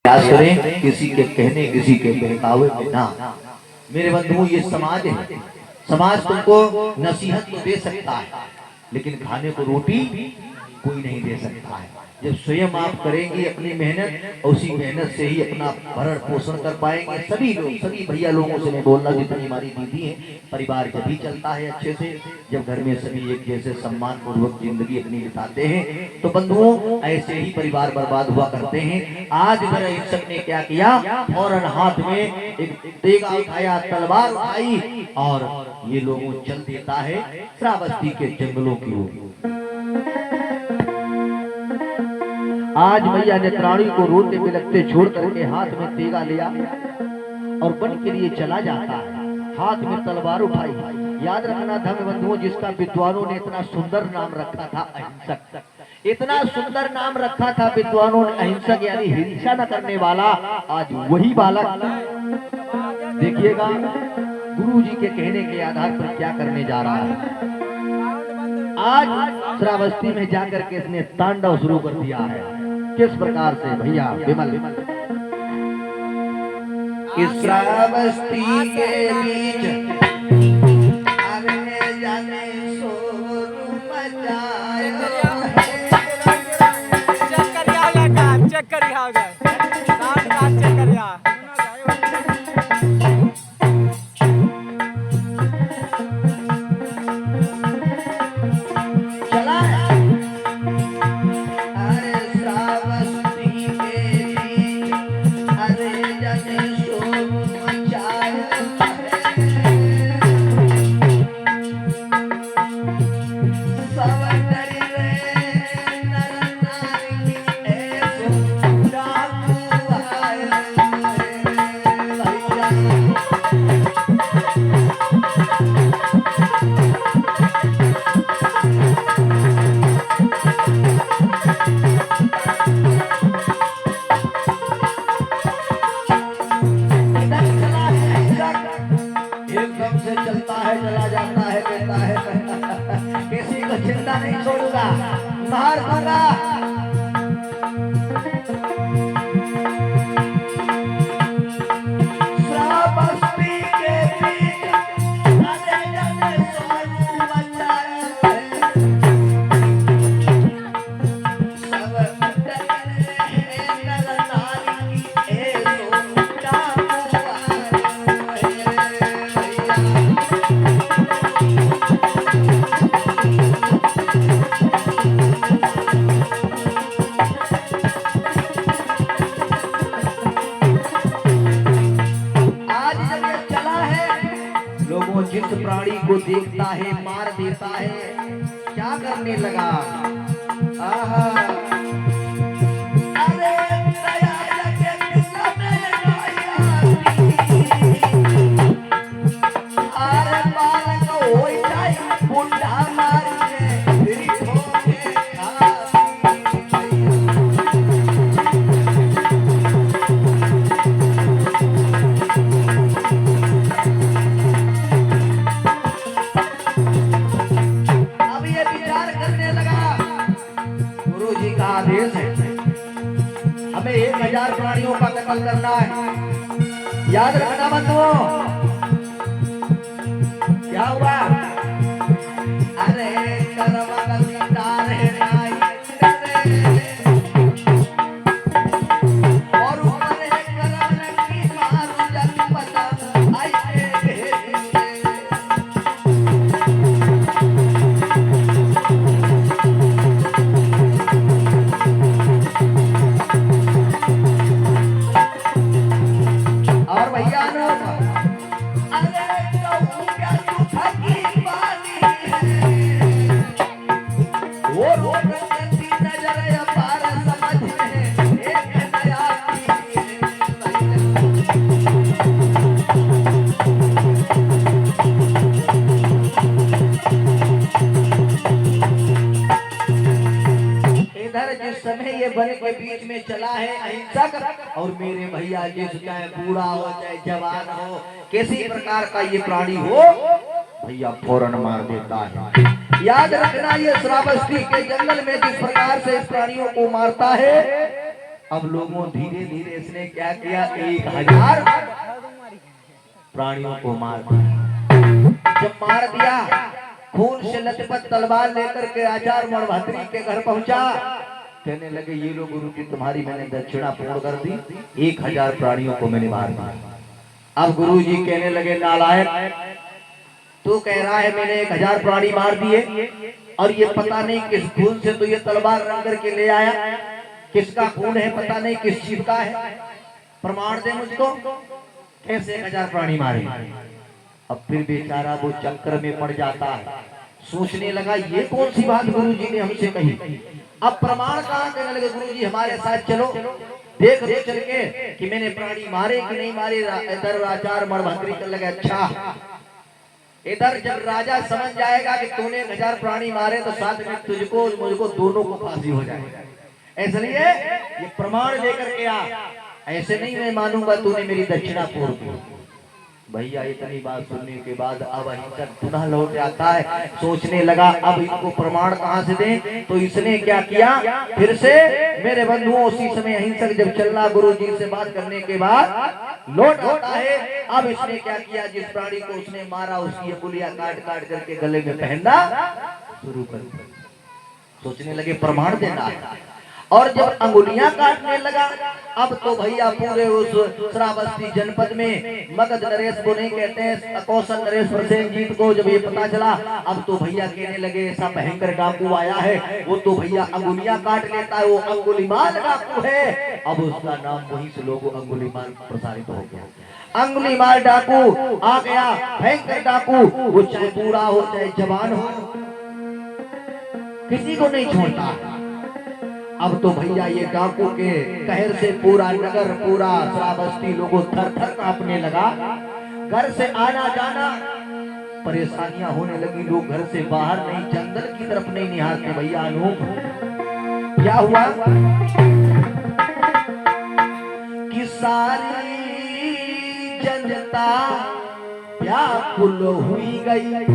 प्रयास करें किसी के कहने किसी के बहकावे में ना। मेरे बंधुओं ये समाज है, समाज तुमको नसीहत तो दे सकता है लेकिन खाने को रोटी कोई नहीं दे सकता है। जब स्वयं आप करेंगे अपनी मेहनत, उसी मेहनत से ही अपना भरण पोषण कर पाएंगे। सभी लोग, सभी भैया लोगों से मैं बोल रहा जितनी हमारी दीदी है, परिवार जब भी चलता है अच्छे से, जब घर में सभी एक जैसे सम्मान पूर्वक जिंदगी अपनी बिताते हैं तो बंधुओं ऐसे ही परिवार बर्बाद हुआ करते हैं। आज मेरे शिक्षक ने क्या किया, फौरन हाथ में एक तेगा उठाया, तलवार उठाई और ये लोगों चल देता है श्रावस्ती के जंगलों की ओर। आज भैया नेत्राणी को रोते बिलखते छोड़ करके हाथ में तेगा लिया और वन के लिए चला जाता है, हाथ में तलवार उठाई। याद रखना धर्म बंधुओं, जिसका विद्वानों ने इतना सुंदर नाम रखा था अहिंसक, इतना सुंदर नाम रखा था विद्वानों ने अहिंसक, यानी हिंसा न करने वाला। आज वही बालक देखिएगा गुरु जी के कहने के आधार पर क्या करने जा रहा है। आज श्रावस्ती में जाकर के इसने तांडव शुरू कर दिया है। किस प्रकार से भैया विमल, इस श्रावस्ती के बीच आने जाने शोर मचाए, चेक करिया मार दूंगा। श्रावस्ती के बीच आने जाने शोर मचाए, सब डरे नर नारी ऐसो डाकुआ। जिस प्राणी को देखता है मार देता है, क्या करने लगा। आहा अरे दया लगे दिल में अरे बालक हो जाए बुढ़ा मार के तेरी ठोके आदेश है। हमें 1000 प्राणियों का कत्ल करना है। याद रखना बंधुओं, क्या हुआ। अरे करम कलदार है और ऊपर एक करम की मारू जग पता वन के बीच में चला है अहिंसक, और मेरे भैया जिस चाहे बूढ़ा हो चाहे जवान हो, किसी प्रकार का ये प्राणी हो भैया फौरन मार देता है। याद रखना ये श्रावस्ती के जंगल में जिस प्रकार से इस प्राणियों को मारता है अब लोगों धीरे धीरे इसने क्या किया, 1000 प्राणियों को मार दिया। जब मार दिया, खून से लथपथ तलवार लेकर के आचार्य मणभद्री के घर पहुंचा। कहने लगे ये लो गुरु जी, तुम्हारी मैंने दक्षिणा पूर्ण कर दी, 1000 प्राणियों को मैंने मार दिया। अब गुरु जी कहने लगे नालायक, तू कह रहा है मैंने 1000 प्राणी मार दिए और ये पता नहीं किस खून से तो ये तलवार रंग करके ले आया, किसका खून है पता नहीं, किस चीज का है, प्रमाण दे मुझको, कैसे 1000 प्राणी मारे। अब फिर बेचारा वो चक्कर में पड़ जाता है, सोचने लगा ये कौन सी बात गुरु जी ने हमसे कही, अब प्रमाण कहाँ। कहने लगे गुरु जी हमारे साथ चलो, देख लो चल के कि मैंने प्राणी मारे कि नहीं मारे। इधर आचार्य मणभद्री कर लगे, अच्छा इधर जब राजा समझ जाएगा कि तूने 1000 प्राणी मारे तो साथ में तुझको मुझको दोनों को फांसी हो जाएगी, इसलिए ये प्रमाण लेकर के आ, ऐसे नहीं मैं मानूंगा तूने मेरी दक्षिणा पूर्ण की। भैया इतनी बात सुनने के बाद अब अहिंसक पुनः लौट आता है, सोचने लगा अब इनको प्रमाण कहां से दें। तो इसने क्या किया, फिर से मेरे बंधुओं उसी समय अहिंसक जब चलना गुरु जी से बात करने के बाद लौट आता है। अब इसने क्या किया, जिस प्राणी को उसने मारा उसकी अंगुलियां काट काट करके गले में पहनना शुरू कर दिया। सोचने लगे प्रमाण देना है, और जब अंगुलियां काटने लगा, अब तो भैया पूरे उस श्रावस्ती जनपद में मगध नरेश को नहीं कहते हैं, कौशल नरेश प्रसेनजीत को जब ये पता चला, अब तो भैया कहने लगे ऐसा भयंकर डाकू आया है, वो तो भैया अंगुलियां काट लेता है, वो अंगुलीमाल डाकू है। अब उसका नाम वहीं से लोगों अंगुलीमाल प्रसारित हो गया, अंगुलीमाल डाकू आ गया, भयंकर डाकू, वो चाहे बूढ़ा हो चाहे जवान हो, किसी को नहीं छोड़ता। अब तो भैया ये डाकू के कहर से पूरा नगर, पूरा श्रावस्ती लोगों थर थर कांपने लगा। घर से आना जाना परेशानियां होने लगी, लोग घर से बाहर नहीं, जंगल की तरफ नहीं निहारते। भैया अनूप क्या हुआ कि सारी जनता व्याकुल हुई गई,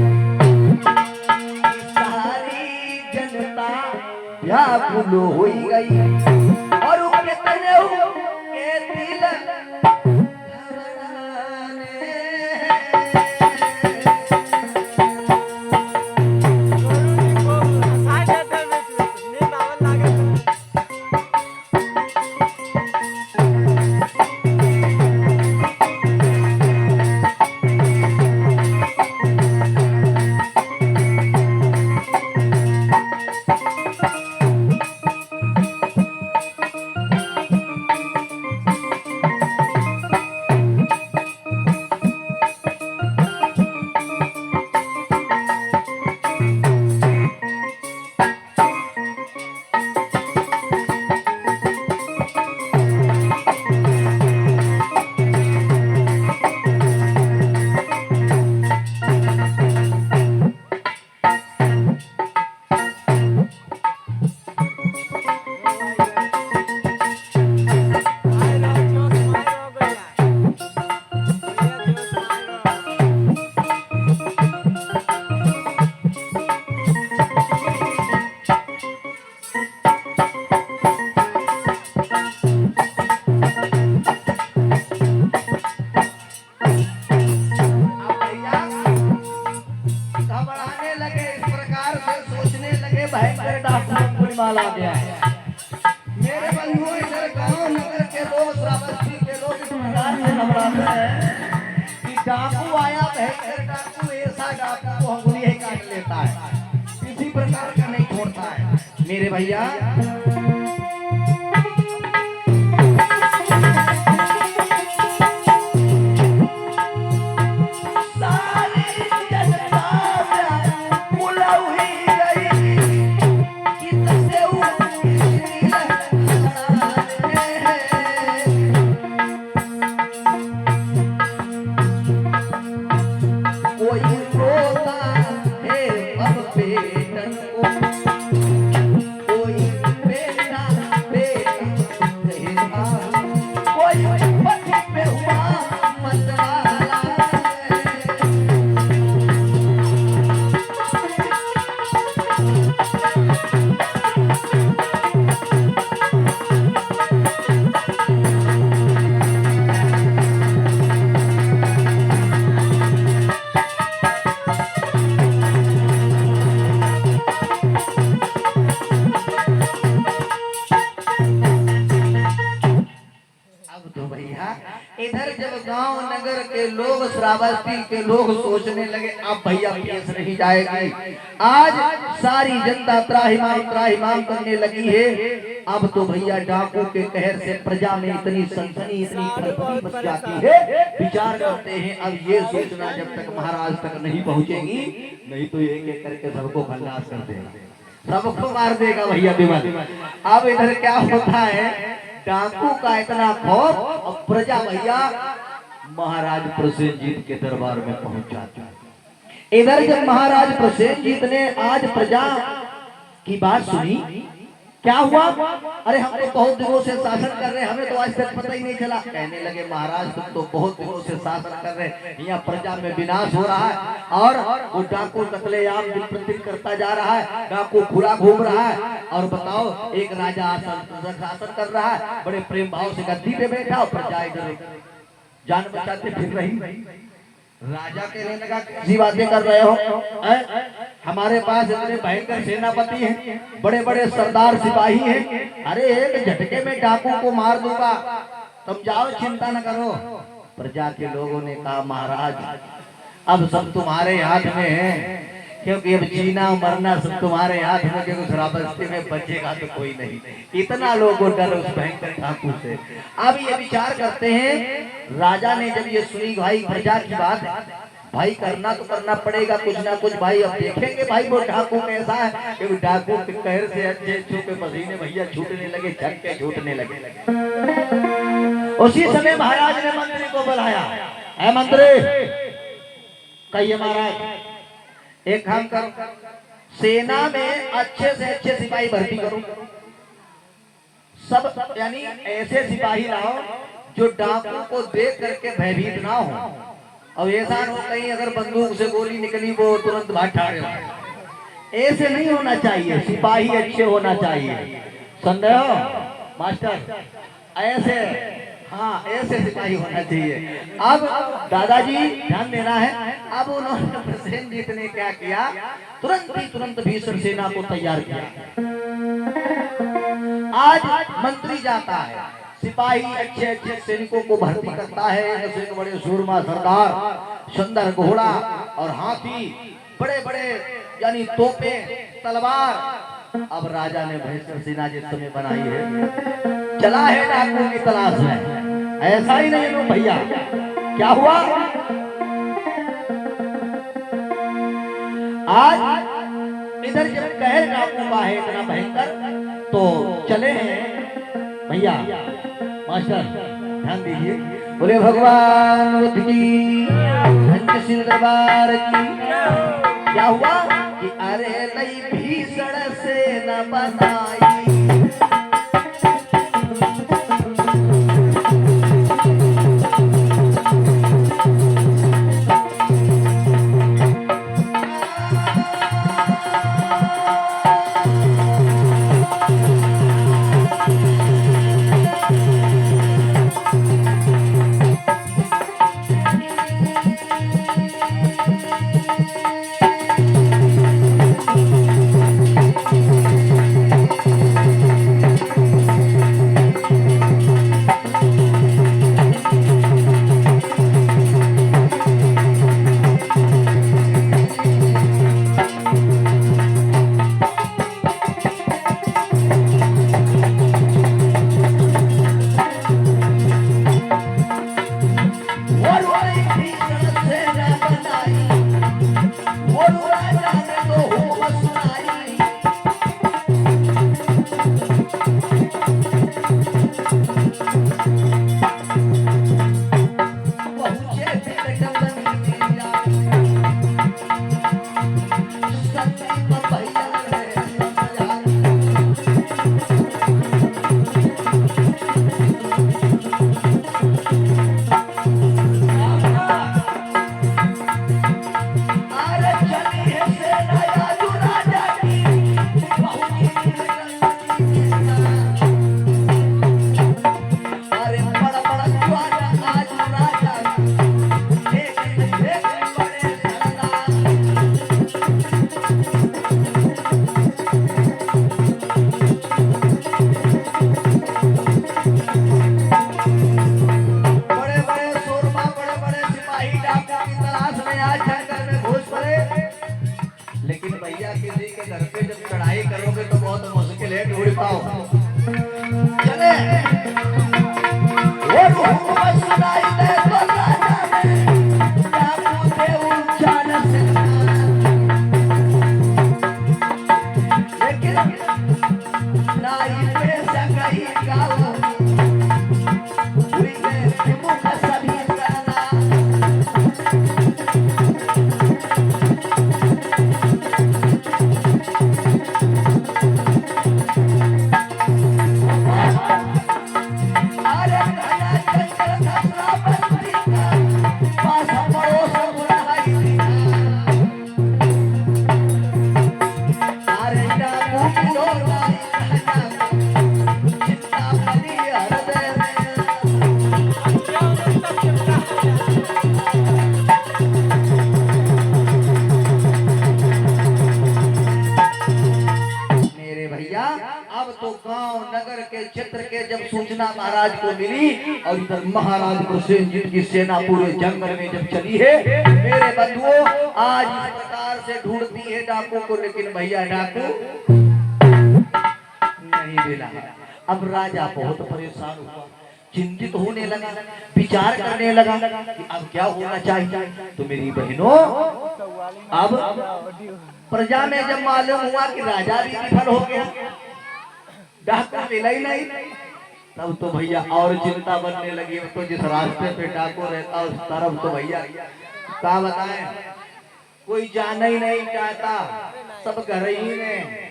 सारी जनता व्याकुल हुई गई, और उनके तने के दिल आ गया है। मेरे बंधुओं इधर गांव नगर के लोग, श्रावस्ती के लोग इस प्रकार से घबराते हैं कि डाकू आया, भयंकर डाकू, ऐसा डाकू को अंगुली ही काट लेता है, किसी प्रकार का नहीं छोड़ता है। मेरे भैया कोई इधर जब गांव नगर के लोग, श्रावस्ती के लोग सोचने लगे अब भैया केस नहीं जाएगी, आज सारी जनता त्राहिमाम करने लगी है, अब तो भैया डाकू के कहर से प्रजा में इतनी सनसनी, इतनी खलबली मच जाती है। विचार करते हैं अब ये सूचना जब तक महाराज तक नहीं पहुंचेगी, नहीं तो एक एक करके सबको खल्लास कर देगा, सबको मार देगा भैया विमल। अब इधर क्या होता है, डाकू का इतना खौफ, अब प्रजा भैया महाराज प्रसेनजीत के दरबार में पहुंच जाती है। इधर जब महाराज प्रसेनजीत ने आज प्रजा की बात सुनी, क्या हुआ, अरे हम तो बहुत दिनों से शासन कर रहे हैं, हमें तो आज तक पता ही नहीं चला। कहने लगे महाराज तुम तो बहुत दिनों से शासन कर रहे हैं, यहाँ प्रजा में विनाश हो रहा है और वो डाकू कत्लेआम दिन प्रतिदिन करता जा रहा है, डाकू खुला घूम रहा है। और बताओ एक राजा शासन कर रहा है, बड़े प्रेम भाव से गद्दी पे बैठा और प्रजा इधर जान बचाते फिर रही। राजा कहने लगा कैसी बातें कर रहे हो, हमारे पास इतने भयंकर सेनापति हैं, बड़े बड़े सरदार सिपाही हैं, अरे एक झटके में डाकू को मार दूंगा, तुम जाओ चिंता न करो। प्रजा के लोगों ने कहा महाराज अब सब तुम्हारे हाथ में है, क्योंकि अब जीना मरना सब तुम्हारे हाथ में, क्योंकि श्रावस्ती में बचेगा तो कोई नहीं। इतना लोगों को डर उस भयंकर डाकू से। अब ये विचार करते हैं, राजा ने जब ये सुनी भाई प्रजा की बात, भाई करना तो करना पड़ेगा कुछ ना कुछ, भाई अब देखेंगे भाई वो डाकू कैसा है, क्योंकि डाकू के कहर से अच्छे के पसीने भैया छूटने लगे, झटके छूटने लगे। उसी समय महाराज ने मंत्री को बुलाया, है मंत्री कहिए महाराज एक काम करो, सेना में अच्छे से अच्छे सिपाही भर्ती करो, सब यानी ऐसे सिपाही लाओ जो डाकू को देख करके भयभीत ना हो। अब ऐसा हो कहीं अगर बंदूक से गोली निकली वो तुरंत भाग ठाड़े हो, ऐसे नहीं होना चाहिए, सिपाही अच्छे होना चाहिए, समझे हो मास्टर, ऐसे हाँ ऐसे सिपाही होना चाहिए। अब दादाजी ध्यान देना है, अब उन्होंने प्रसेनजीत ने क्या किया, तुरंत भीषण सेना को तैयार किया। आज मंत्री जाता है, सिपाही अच्छे अच्छे सैनिकों को भर्ती करता है, जैसे बड़े सूरमा सरदार, सुंदर घोड़ा और हाथी, बड़े बड़े यानी तोपे, तलवार। अब राजा ने भयंकर सेना जिस समय बनाई है, चला है डाकू की तलाश में। ऐसा ही नहीं लो भैया, क्या हुआ आज इधर जब कहर डाकू का है इतना भयंकर, तो चले हैं भैया मास्टर ध्यान दीजिए, बोले भगवान बुद्ध की, पंचशील दरबार की। क्या हुआ कि अरे नई भीषण से न बनाई, घर पे जब चढ़ाई करोगे तो बहुत मुश्किल है ढूंढ पाओ। चले वो हुकूमत सुनाई दे तो राजा ने डाकू थे ऊंचा न सकता, लेकिन लाई पे सगाई गाओ हुई गए मुख सभी करना। अब तो गांव नगर के क्षेत्र के जब सूचना महाराज को मिली और इधर महाराज प्रसेनजीत की सेना पूरे जंगल में जब चली है, मेरे बंधुओं आज इस प्रकार से ढूंढती है डाकू को, लेकिन भैया डाकू नहीं मिला। अब राजा बहुत परेशान हुआ, चिंतित होने लगा, विचार करने लगा कि अब क्या होना चाहिए। तो मेरी बहनों अब प्रजा में जब मालूम हुआ कि राजा भी विफल हो गया, डाकू मिला ही नहीं, तब तो भैया और चिंता बनने लगी। तो जिस रास्ते पे डाकू रहता उस तरफ तो भैया क्या बताएं, कोई जाना ही नहीं चाहता, सब घर ही में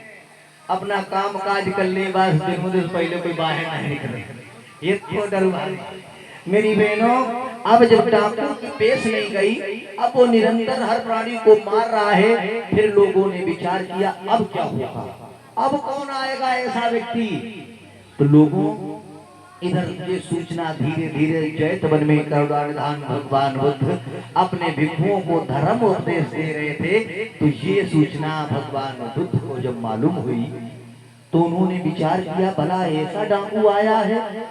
अपना काम काज कर ले, बस दिन पहले कोई बाहर नहीं निकले, ये तो डर। मेरी बहनों अब जब डाकू की पेश नहीं गई, अब वो निरंतर हर प्राणी को मार रहा है, फिर लोगों ने विचार किया अब क्या होगा, अब कौन आएगा ऐसा व्यक्ति। तो लोगों इधर ये सूचना धीरे धीरे जैत वन में करुणानिधान भगवान बुद्ध अपने भिक्षुओं को धर्म उपदेश दे रहे थे। तो ये सूचना भगवान बुद्ध को जब मालूम हुई तो उन्होंने विचार किया भला ऐसा डाकू आया है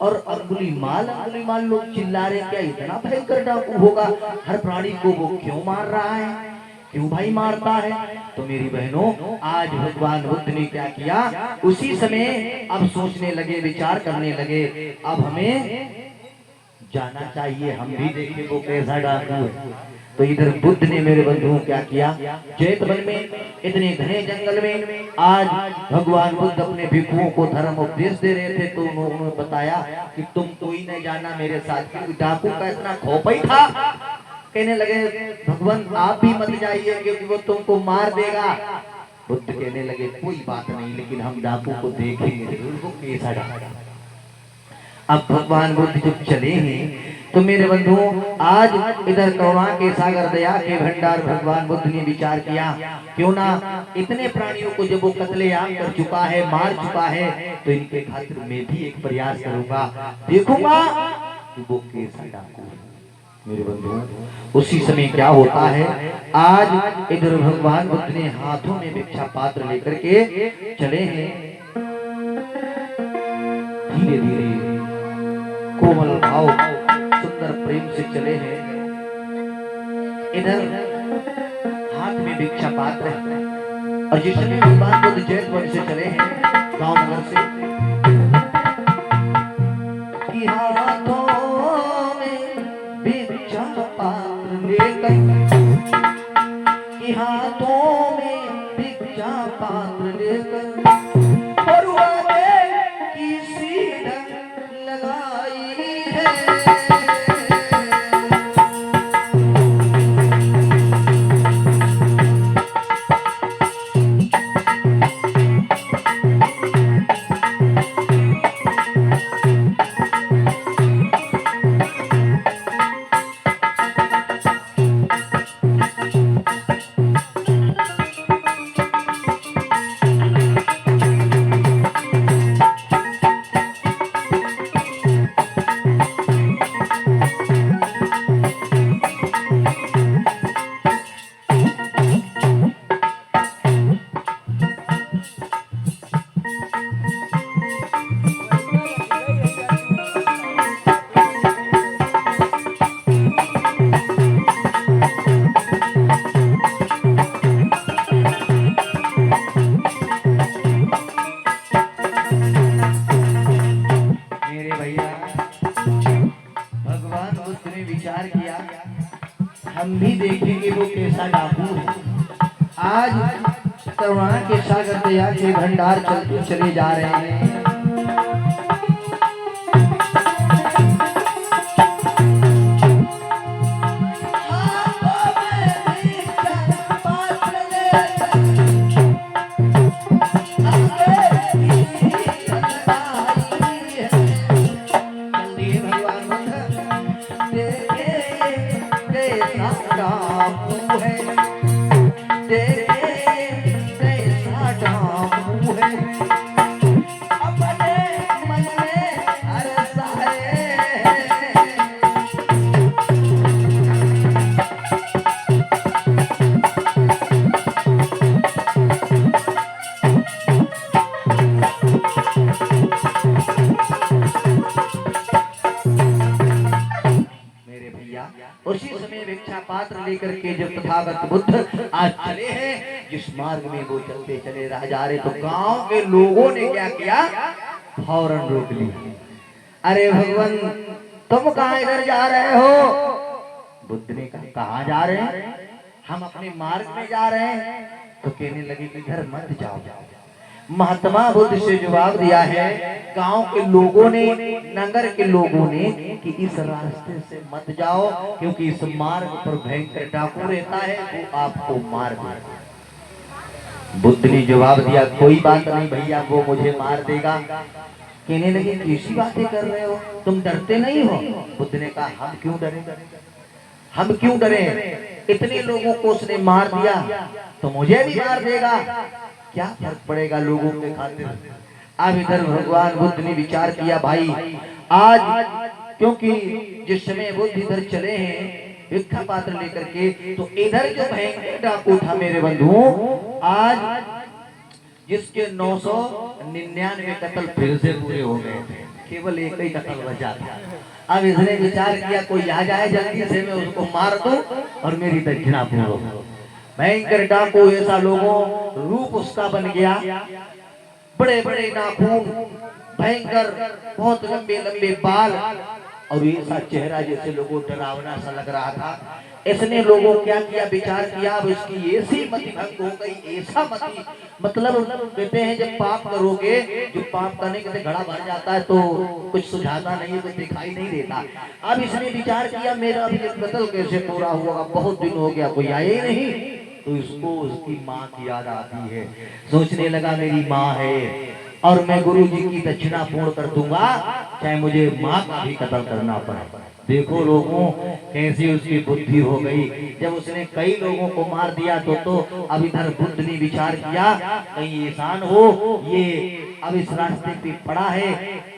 और अंगुलीमाल लोग चिल्ला रहे, क्या इतना भयंकर डाकू होगा, हर प्राणी को वो क्यों मार रहा है, क्यों भाई मारता है। तो मेरी बहनों आज भगवान बुद्ध ने क्या किया, उसी समय अब सोचने लगे, विचार करने लगे, अब हमें जाना चाहिए, हम भी देखें वो कैसा डाकू है। तो इधर बुद्ध ने मेरे बंधुओं क्या किया, जैत वन में इतने घने जंगल में आज भगवान बुद्ध अपने भिक्षुओं को धर्म उपदेश दे रहे थे। तो उन्होंने बताया कि तुम कोई नहीं जाना मेरे साथ, क्योंकि डाकू का इतना खौफ ही था। कहने लगे भगवान आप भी मत जाइए क्योंकि वो तुमको मार देगा। बुद्ध कहने लगे कोई बात नहीं, लेकिन हम डाकू को देखेंगे जरूर, वो कैसा डाकू। अब भगवान बुद्ध जब चले हैं तो मेरे बंधुओं आज इधर करुणा के सागर दया के भंडार भगवान बुद्ध ने विचार किया, क्यों ना इतने प्राणियों को जब वो कत्लेआम कर चुका है, मार चुका है, तो इनके खातिर मैं भी एक प्रयास करूंगा, देखूंगा कि वो कैसा डाकू है। मेरे बंधुओं उसी समय क्या होता है, आज इधर भगवान बुद्ध ने हाथों में भिक्षा पात्र लेकर के चले हैं, धीरे धीरे कोमल भाव सुंदर प्रेम से चले हैं। इधर हाथ में भिक्षा पात्र है और जिस समय भगवान बुद्ध जैत वन से चले हैं गांव नगर से, कि हाथों में भिक्षा पात्र लेकर, कि हाथों में भिक्षा पात्र लेकर की सीढ़ी लगाई है। ने विचार किया हम भी देखेंगे वो कैसा डाकू है। आज करुणा के सागर दया के भंडार चलते चले जा रहे हैं। उसी समय भिक्षा पात्र लेकर के जब तथागत बुद्ध आज चले हैं, जिस मार्ग में वो चलते चले रह जा रहे, तो गांव के लोगों ने क्या किया, फौरन रोक ली। अरे भगवान तुम कहाँ इधर जा रहे हो? बुद्ध ने कहा कहाँ जा रहे हैं? हम अपने मार्ग में जा रहे हैं। तो कहने लगे कि इधर मत जाओ। महात्मा बुद्ध से जवाब दिया है गांव के लोगों ने, नगर के लोगों ने, कि इस रास्ते से मत जाओ क्योंकि इस मार्ग पर भयंकर डाकू रहता है, वो आपको मार देगा। बुद्ध ने जवाब दिया कोई बात नहीं भैया, वो मुझे मार देगा। कहने लगे कैसी बातें कर रहे हो, तुम डरते नहीं हो? बुद्ध ने कहा हम क्यों डरे, हम क्यों डरे? इतने लोगों को उसने मार दिया तो मुझे भी मार देगा, क्या फर्क पड़ेगा लोगों के खातिर। अब इधर भगवान बुद्ध ने विचार किया भाई आज क्योंकि जिस समय बुद्ध इधर चले हैं भिक्षा पात्र लेकर के, तो इधर जो भयंकर डाकू था मेरे बंधु, आज जिसके 999 कत्ल फिर से पूरे हो गए थे, केवल एक ही कत्ल बचा था। अब इसने विचार किया कोई आ जाए जल्दी से मैं उसको मार दूं और मेरी दक्षिणा पूर्ण। भयंकर डाकू ऐसा लोगों रूप उसका बन गया, बड़े बड़े नाखून, भयंकर बहुत लंबे लंबे बाल और ऐसा चेहरा जैसे लोगों डरावना सा लग रहा था। इसने लोगों क्या किया, विचार किया अब इसकी ऐसी मति भंग हो गई, ऐसा मति मतलब कहते हैं जब पाप करोगे, जो पाप करने के घड़ा भर जाता है तो कुछ सुझाता नहीं है, कुछ दिखाई नहीं देता। अब इसने विचार किया मेरा भी कत्ल कैसे पूरा हुआ, बहुत दिन हो गया कोई आया ही नहीं। तो इसको उसकी माँ की याद आती है, सोचने लगा मेरी माँ है और मैं गुरु जी की दक्षिणा पूर्ण कर दूंगा चाहे मुझे माँ का भी कत्ल करना पड़े। देखो लोगों कैसी उसकी बुद्धि हो गई, जब उसने कई लोगों को मार दिया तो अब इधर बुद्ध ने विचार किया कहीं एहसान हो ये अब इस रास्ते पे पड़ा है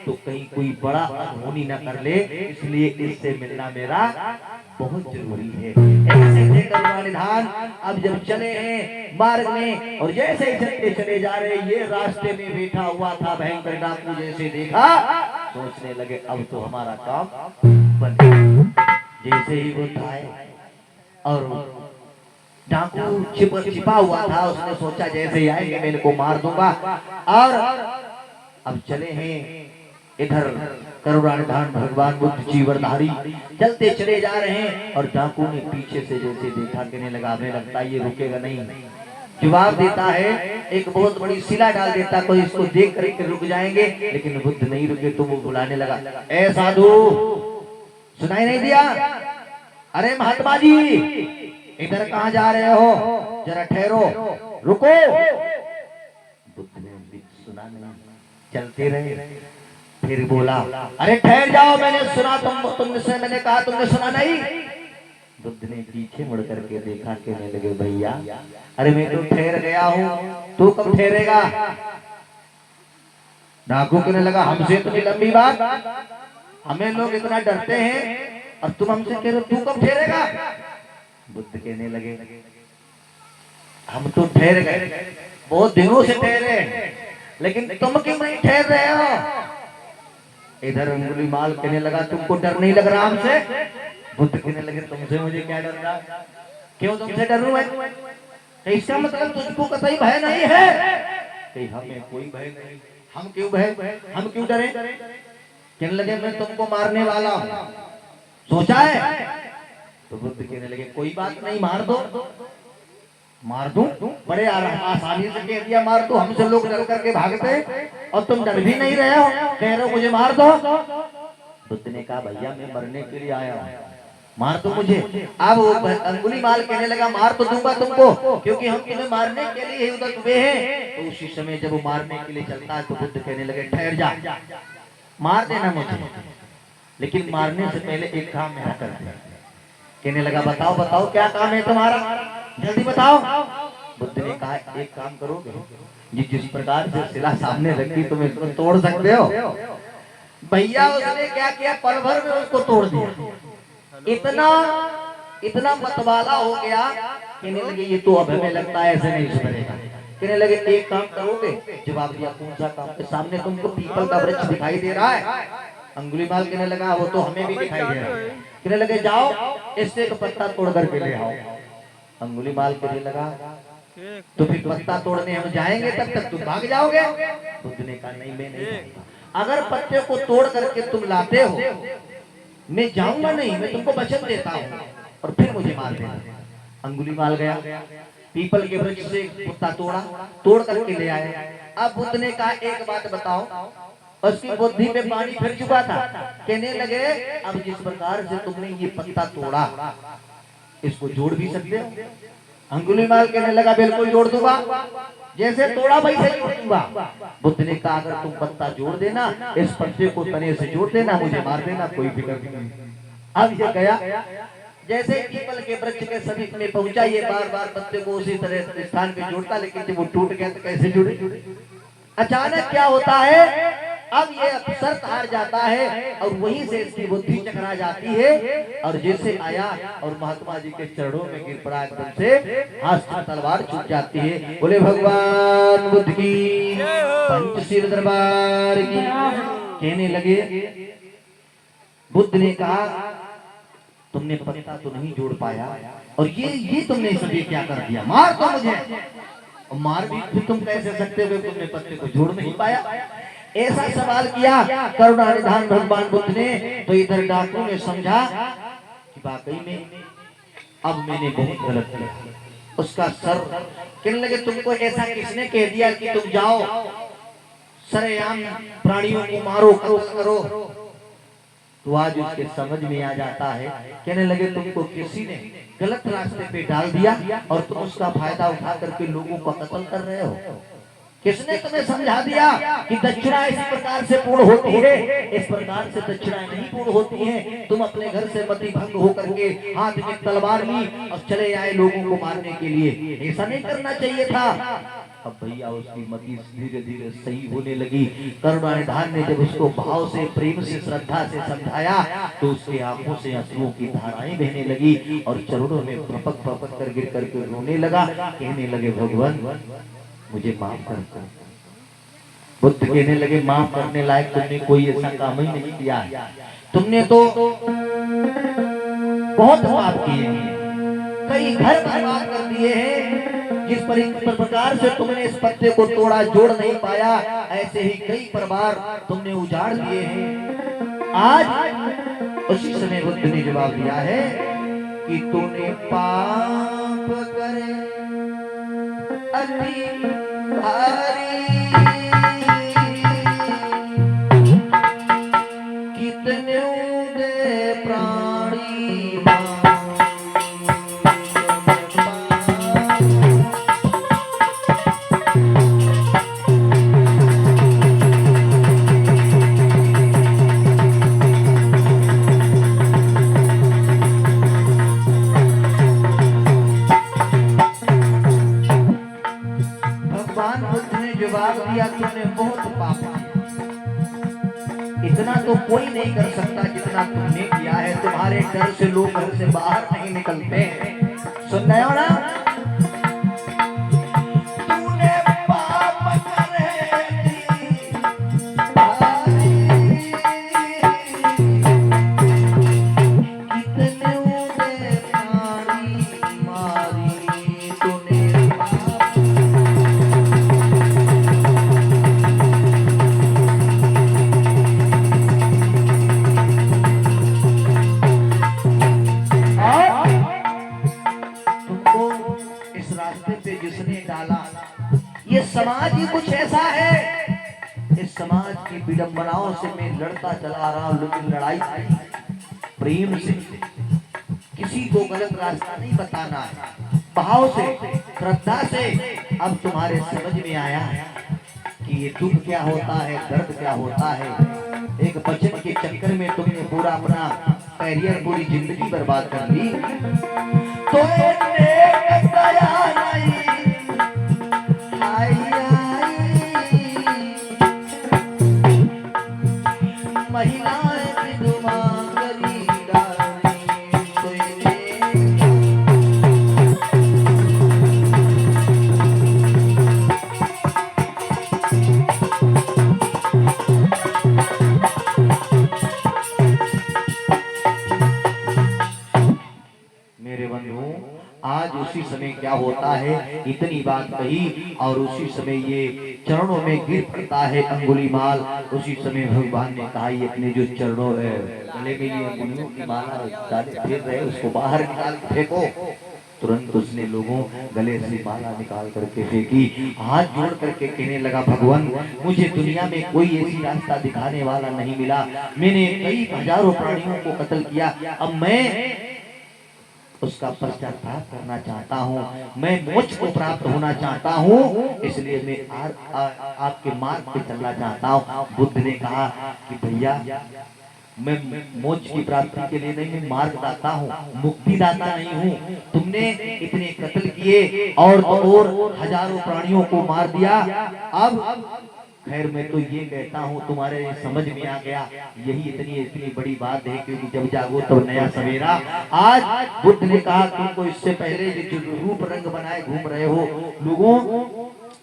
तो कहीं कोई बड़ा अनहोनी न कर ले, इसलिए इससे मिलना मेरा बहुत जरूरी है। ऐसे करुणानिधान अब जब चले हैं मार्ग में और जैसे ही चलते चले जा रहे, ये रास्ते में बैठा हुआ था भयंकर डाकू, जैसे देखा सोचने लगे अब तो हमारा काम बन। जैसे ही वो आए और डाकू छिपा हुआ था, उसने सोचा जैसे ही आएंगे मैं इनको मार दूंगा। और अब चले हैं इधर करुणानिधान भगवान बुद्ध जीवनधारी चलते चले जा रहे हैं और डाकू ने पीछे से जैसे देखा कहने लगा हमें लगता है ये रुकेगा नहीं। जवाब देता है एक बहुत बड़ी शिला डाल देता, कोई इसको देख कर रुक जाएंगे, लेकिन बुद्ध नहीं रुके तो वो बुलाने लगा ए साधु, सुनाई नहीं दिया? अरे महात्मा जी इधर कहाँ जा रहे हो, जरा ठहरो रुको। बुद्ध ने सुना नहीं, चलते रहे। फिर बोला अरे ठहर जाओ, मैंने सुना तुमसे मैंने कहा तुमने सुना नहीं? बुद्ध ने पीछे मुड़ करके देखा, कहने लगे भैया अरे मैं तो ठहर गया हूँ, तू कब ठहरेगा? डाकू कहने लगा हमसे इतनी लंबी बात, हमें लोग इतना डरते हैं और तुम हमसे कह रहे हो तू कब ठहरेगा? बुद्ध कहने लगे हम तो ठहर गए, बहुत दिनों से ठहरे, लेकिन तुम क्यों नहीं ठहर रहे हो? इधर अंगुलीमाल कहने लगा तुमको डर नहीं लग रहा हमसे? बुद्ध कहने लगे तुमसे मुझे क्या डर रहा, क्यों तुमसे डरूं मैं? इसका मतलब तुझको कतई भय नहीं है? हमें कोई भय नहीं, हम क्यों भय, हम क्यों डरे? कहने लगे मैं तुमको मारने वाला हूँ, सोचा है? तो बुद्ध कहने लगे कोई बात नहीं, मार दो। मार दूं? बड़े आसानी से कह दिया मार दो। हमसे लोग डर करके भागते और तुम डर भी नहीं रहे हो, कह रहे हो मुझे मार दो। बुद्ध ने कहा भैया मैं मरने के लिए आया हूँ, मार दो मुझे। अब वो अंगुलीमाल कहने लगा मार तो दूंगा तुमको, क्योंकि हम तुम्हें मारने के लिए ही उधर हुए हैं। तो उसी समय जब वो मारने के लिए चलता है तो बुद्ध कहने लगे ठहर जा, मार देना मुझे, लेकिन मारने से पहले एक काम मेरा कर दे। कहने लगा बताओ बताओ क्या काम है तुम्हारा, जल्दी बताओ। बुद्ध ने कहा एक काम करोगे, जिस प्रकार से शिला सामने रखी तुम इसको तोड़ सकते हो। भैया उसने क्या किया, पल भर में उसको तोड़ दिया। इतना मतवाला हो गया। कहने लगे ये तो अब हमें लगता है ऐसे नहीं सुधरेगा। कहने लगे एक काम करोगे? जवाब दिया कौन सा काम? सामने तुमको पीपल का वृक्ष दिखाई दे रहा है। अंगुलीमाल कहने लगा वो तो हमें भी दिखाई दे रहा है। कहने लगे जाओ इससे एक पत्ता तोड़ करके ले आओ। अंगुलीमाल कहने लगा तो फिर पत्ता तोड़ने हम जाएंगे तब तक तुम भाग जाओगे। बुद्ध ने कहा नहीं मैं नहीं जाऊंगा। अगर पत्ते को तोड़ करके तुम लाते हो मैं जाऊंगा नहीं, मैं तुमको वचन देता हूँ और फिर मुझे मार देना। अंगुलीमाल गया, पीपल के वृक्ष से पत्ता तोड़ा, तोड़ करके ले आया। अब बुद्ध ने कहा एक बात बताओ। उसकी बुद्धि में पानी फिर चुका था। कहने लगे अब जिस प्रकार से तुमने ये पत्ता तोड़ा इसको जोड़ भी सकते हो? अंगुलीमाल कहने लगा बिल्कुल जोड़ दूंगा, जैसे तोड़ा वैसे जोड़ दूंगा। बुद्ध ने कहा अगर तुम पत्ता जोड़ देना, इस पत्ते को तने से जोड़ देना, मुझे मार देना, कोई फिक्र नहीं। अब ये गया, जैसे पीपल के वृक्ष के समीप में पहुंचा, ये बार बार पत्ते को उसी तरह स्थान पे जोड़ता, लेकिन जब वो टूट गया तो कैसे जुड़े। अचानक क्या होता है, अब ये शर्त हार जाता है और वहीं से इसकी बुद्धि चकरा जाती है और जैसे आया और महात्मा जी के चरणों में गिर पड़ा, एकदम से हाथ से तलवार छूट जाती है। बोले भगवान बुद्ध की पंचशील दरबार की। कहने लगे बुद्ध ने कहा तुमने पत्ता तो नहीं जोड़ पाया और ये तुमने सभी क्या कर दिया, मार तो मुझे। मार भी तुम कैसे सकते हो, तुमने पत्ते को जोड़ नहीं पाया। ऐसा सवाल किया करुणा निधान भगवान बुद्ध ने। तो इधर डाकू ने समझा कि वाकई में अब मैंने बहुत गलत किया। उसका सर कहने लगे तुमको ऐसा किसने कह दिया कि तुम जाओ सरेआम प्राणियों को मारो करो। तो आज उसके समझ में आ जाता है। कहने लगे तुमको किसी ने गलत रास्ते पे डाल दिया और तुम उसका फायदा उठा करके लोगों को कत्ल कर रहे हो। किसने तुम्हें समझा दिया कि दक्षिणा इस प्रकार से पूर्ण होती है, इस प्रकार से दक्षिणा नहीं पूर्ण होती है। तुम अपने घर से मति भंग होकर के हाथ में तलवार ली और चले आए लोगों को मारने के लिए, ऐसा नहीं करना चाहिए था। अब भैया उसकी मति धीरे धीरे सही होने लगी। करुणा निधान ने जब उसको भाव से, प्रेम से, श्रद्धा से समझाया तो उसकी आंखों से आंसुओं की धाराएं बहने लगी और चरणों में पपक पपक कर गिर करके रोने लगा। कहने लगे भगवान मुझे माफ कर दो। बुद्ध कहने लगे माफ करने लायक तुमने कोई ऐसा काम ही नहीं किया है, तुमने तो बहुत पाप किए हैं, कई घर बर्बाद कर दिए हैं। जिस प्रकार से तुमने इस पत्ते को तोड़ा, जोड़ नहीं पाया, ऐसे ही कई परिवार तुमने उजाड़ दिए हैं। आज उसी समय बुद्ध ने जवाब दिया है कि तूने पाप करे अति भारी, कितने दे प्राणी तुमने बहुत पाप किया। इतना तो कोई नहीं कर सकता जितना तुमने किया है। तुम्हारे डर से लोग घर से बाहर नहीं निकलते हैं। सुन रहे हो ना? तूने पाप करे कितने प्राणी मारी तूने। समाज ही कुछ ऐसा है, इस समाज की विडंबनाओं से मैं लड़ता चला रहा हूं, लेकिन लड़ाई प्रेम से, किसी को गलत रास्ता नहीं बताना है, भाव से, श्रद्धा से। अब तुम्हारे समझ में आया कि ये दुख क्या होता है, दर्द क्या होता है। एक वचन के चक्कर में तुमने पूरा अपना कैरियर, पूरी जिंदगी बर्बाद कर ली। तो आज उसी समय क्या होता है, इतनी बात कही और उसी समय ये चरणों में गिर पड़ता है अंगुलीमाल। उसी समय भगवान ने कहा, ये अपने जो चरणों गले में ये अंगुलियों की माला डाले फिर रहे, उसको बाहर निकाल के फेंको। तुरंत उसने लोगों गले से माला निकाल करके फेंकी, हाथ जोड़ करके कहने लगा, भगवान मुझे दुनिया में कोई ऐसी रास्ता दिखाने वाला नहीं मिला। मैंने कई हजारों प्राणियों को कत्ल किया, अब मैं उसका पश्चाताप करना चाहता हूँ, मैं मोक्ष को प्राप्त होना चाहता हूँ, इसलिए मैं आपके मार्ग पे चलना चाहता हूँ। बुद्ध ने कहा कि भैया मैं मोक्ष की प्राप्ति के लिए नहीं, मैं मार्गदाता हूँ, मुक्तिदाता नहीं हूँ। तुमने इतने कत्ल किए और हजारों प्राणियों को मार दिया, अब खैर मैं तो ये कहता हूँ तुम्हारे समझ में आ गया, यही इतनी बड़ी बात है, क्योंकि जब जागो तो नया सवेरा। आज बुद्ध ने कहा, तुमको इससे पहले जो रूप रंग बनाए घूम रहे हो लोगों,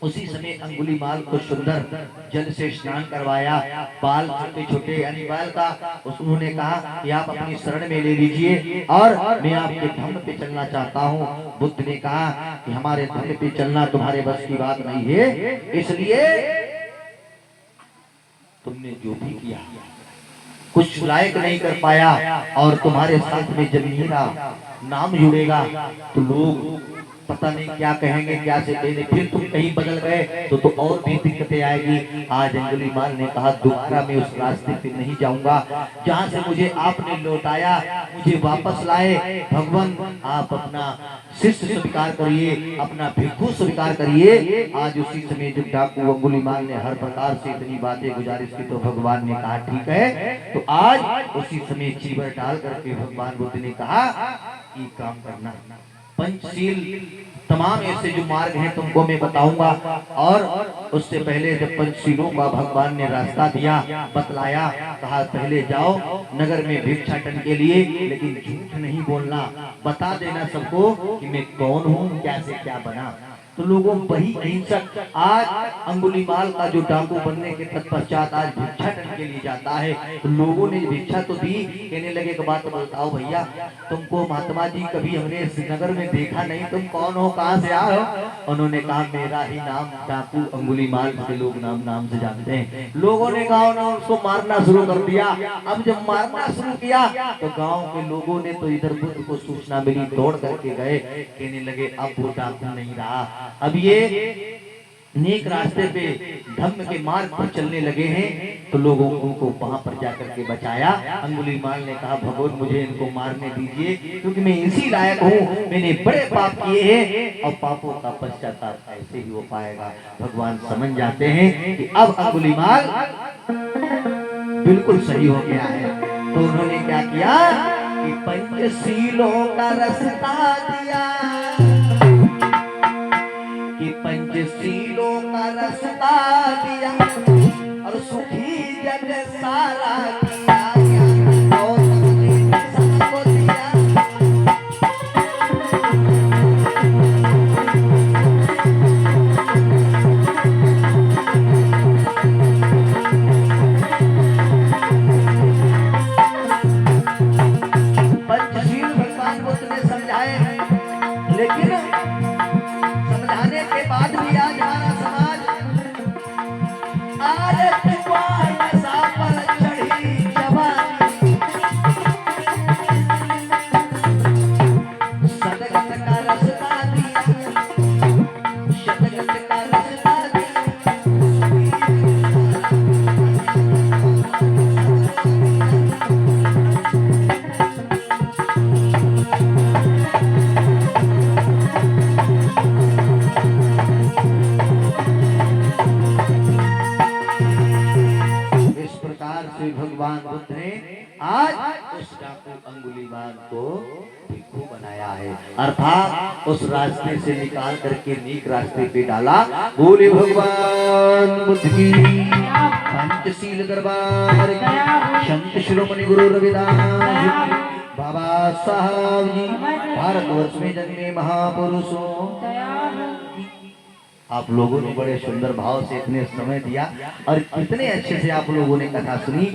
उसी समय अंगुलीमाल को सुंदर जल से स्नान करवाया, बाल छोटे छोटे यानी बाल का, उन्होंने कहा कि आप अपनी शरण में ले लीजिए और मैं आपके धम्म पे चलना चाहता हूँ। बुद्ध ने कहा कि हमारे धम्म पे चलना तुम्हारे बस की बात नहीं है, इसलिए तुमने जो भी किया कुछ लायक नहीं कर पाया, और तुम्हारे साथ में जब मेरा नाम जुड़ेगा तो लोग पता नहीं क्या कहेंगे, क्या से कहेंगे, फिर तुम कहीं बदल गए तो और भी दिक्कतें आएगी। आज अंगुलीमाल ने कहा, दोबारा मैं उस रास्ते पे नहीं जाऊंगा जहाँ से मुझे आपने लौटाया, मुझे वापस लाए। भगवान आप अपना शिष्य स्वीकार करिए, अपना भिक्षु स्वीकार करिए। आज उसी समय जब डाकू अंगुलीमाल ने हर प्रकार से इतनी बातें गुजारिश की तो भगवान ने कहा ठीक है। तो आज उसी समय चीवर डाल करके भगवान बुद्ध ने कहा, ये काम करना, पंचशील तमाम ऐसे जो मार्ग हैं तुमको मैं बताऊंगा। और उससे पहले जब पंचशीलों का भगवान ने रास्ता दिया, बतलाया, कहा पहले जाओ नगर में भिक्षाटन के लिए, लेकिन झूठ नहीं बोलना, बता देना सबको कि मैं कौन हूँ, क्या से क्या बना। तो लोगों वही अहिंसक आज अंगुलीमाल का जो डाकू बनने के तत्पश्चात आज भिक्षाटन के लिए जाता है, तो लोगों ने भिक्षा तो दी, कहने लगे एक बात बताओ भैया, तुमको महात्मा जी कभी हमने श्रीनगर में देखा नहीं, तुम कौन हो, कहाँ से आए हो? उन्होंने कहा मेरा ही नाम डाकू अंगुलीमाल के लोग नाम से जानते हैं। लोगों ने कहा उसको मारना शुरू कर दिया। अब जब मारना शुरू किया तो गाँव के लोगों ने तो इधर बुद्ध को सूचना मिली, दौड़ करके गए, कहने लगे अब वो डाकू नहीं रहा, अब ये नेक रास्ते पे धम्म के मार्ग पर चलने लगे हैं। तो लोगों को वहां पर जाकर के बचाया। अंगुलीमाल ने कहा भगवान मुझे इनको मारने दीजिए, क्योंकि मैं इसी लायक हूँ, मैंने बड़े पाप किए हैं और पापों का पश्चाताप ऐसे ही हो पाएगा। भगवान समझ जाते हैं कि अब अंगुलीमाल बिल्कुल सही हो गया है। तो उन्होंने क्या किया कि पंचशीलों का रास्ता दिया, कि पंचशीलों का रास्ता दिया और सुखी जग सारा किया, और सबको दिया। पंचशील भगवान बुद्ध ने समझाए, लेकिन समझाने के बाद भी आज हमारा समाज आज नशा पर चढ़ी को अंगुलीमान को भिक्षु बनाया है, अर्थात उस रास्ते से निकाल करके नेक रास्ते पे डाला। बोले भगवान बुद्ध की, पंचशील दरबार की, संत शिरोमणि गुरु रविदास जी, बाबा साहब जी, भारतवर्ष में जन्मे महापुरुषों। आप लोगों ने बड़े सुंदर भाव से इतने समय दिया और इतने अच्छे से आप लोगों ने कथा सुनी।